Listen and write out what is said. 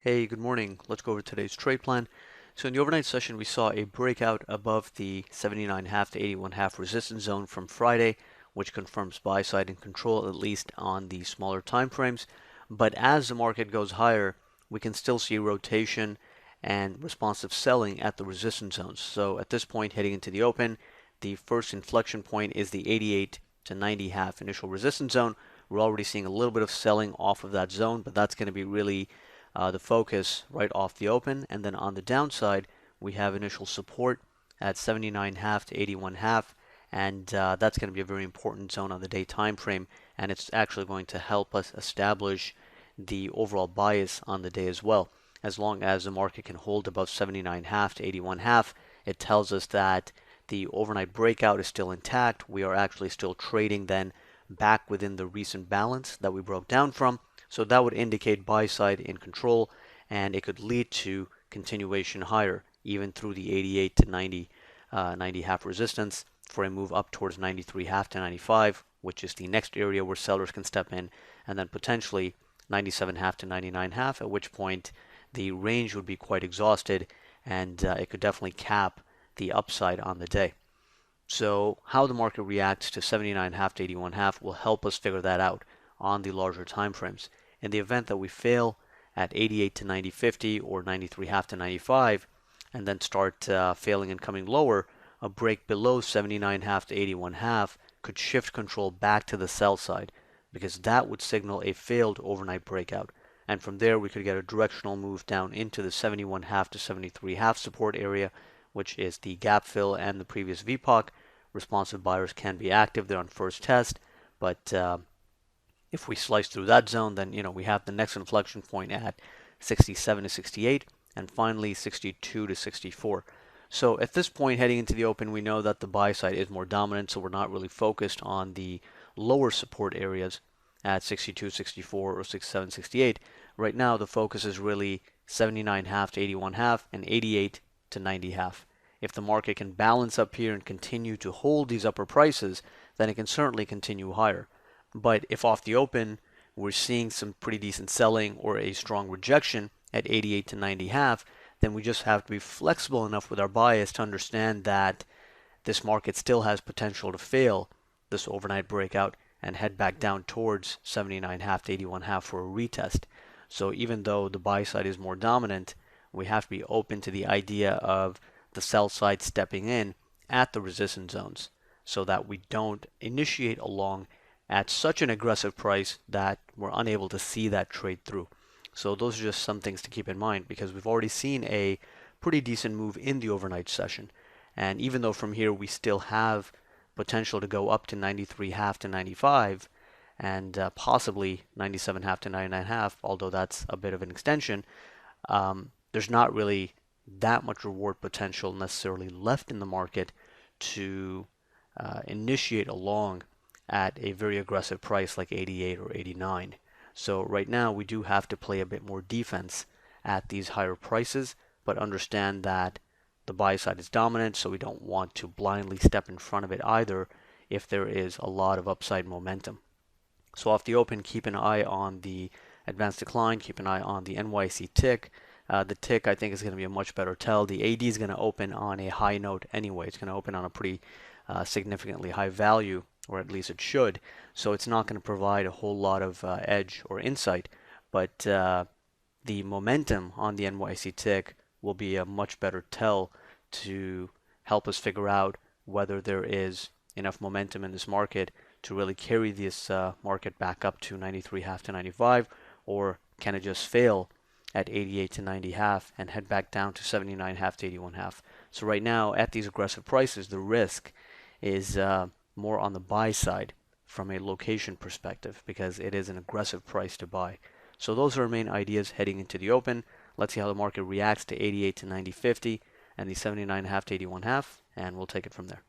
Hey, good morning. Let's go over today's trade plan. So in the overnight session, we saw a breakout above the 79.5 to 81.5 resistance zone from Friday, which confirms buy side and control at least on the smaller time frames. But as the market goes higher, we can still see rotation and responsive selling at the resistance zones. So at this point, heading into the open, the first inflection point is the 88 to 90 half initial resistance zone. We're already seeing a little bit of selling off of that zone, but that's going to be really the focus right off the open. And then on the downside, we have initial support at 79.5 to 81.5, and that's going to be a very important zone on the day time frame, and it's actually going to help us establish the overall bias on the day as well. As long as the market can hold above 79.5 to 81.5, it tells us that the overnight breakout is still intact. We are actually still trading then back within the recent balance that we broke down from. So that would indicate buy side in control, and it could lead to continuation higher, even through the 88 to 90 half resistance for a move up towards 93 half to 95, which is the next area where sellers can step in, and then potentially 97 half to 99 half, at which point the range would be quite exhausted, and it could definitely cap the upside on the day. So how the market reacts to 79 half to 81 half will help us figure that out on the larger time frames. In the event that we fail at 88 to 90.50 or 93 half to 95 and then start failing and coming lower, a break below 79 half to 81 half could shift control back to the sell side because that would signal a failed overnight breakout. And from there, we could get a directional move down into the 71 half to 73 half support area, which is the gap fill and the previous VPOC. Responsive buyers can be active there on first test, but if we slice through that zone, then we have the next inflection point at 67 to 68, and finally 62 to 64. So at this point, heading into the open, we know that the buy side is more dominant, so we're not really focused on the lower support areas at 62, 64, or 67, 68. Right now, the focus is really 79 half to 81 half and 88 to 90 half. If the market can balance up here and continue to hold these upper prices, then it can certainly continue higher. But if off the open we're seeing some pretty decent selling or a strong rejection at 88 to 90 half, then we just have to be flexible enough with our bias to understand that this market still has potential to fail this overnight breakout and head back down towards 79 half to 81 half for a retest. So even though the buy side is more dominant, we have to be open to the idea of the sell side stepping in at the resistance zones so that we don't initiate a long at such an aggressive price that we're unable to see that trade through. So those are just some things to keep in mind because we've already seen a pretty decent move in the overnight session. And even though from here we still have potential to go up to 93 half to 95 and possibly 97 half to 99 half, although that's a bit of an extension, there's not really that much reward potential necessarily left in the market to initiate a long at a very aggressive price like 88 or 89. So right now we do have to play a bit more defense at these higher prices, but understand that the buy side is dominant, so we don't want to blindly step in front of it either if there is a lot of upside momentum. So off the open, keep an eye on the advanced decline, keep an eye on the NYC tick. The tick I think is going to be a much better tell. The AD is going to open on a high note anyway. It's going to open on a pretty significantly high value, or at least it should. So it's not going to provide a whole lot of edge or insight, but the momentum on the NYC tick will be a much better tell to help us figure out whether there is enough momentum in this market to really carry this market back up to 93 half to 95, or can it just fail at 88 to 90 half and head back down to 79 half to 81 half. So right now at these aggressive prices, the risk is more on the buy side from a location perspective because it is an aggressive price to buy. So those are our main ideas heading into the open. Let's see how the market reacts to 88 to 90.50 and the 79 half to 81 half, and we'll take it from there.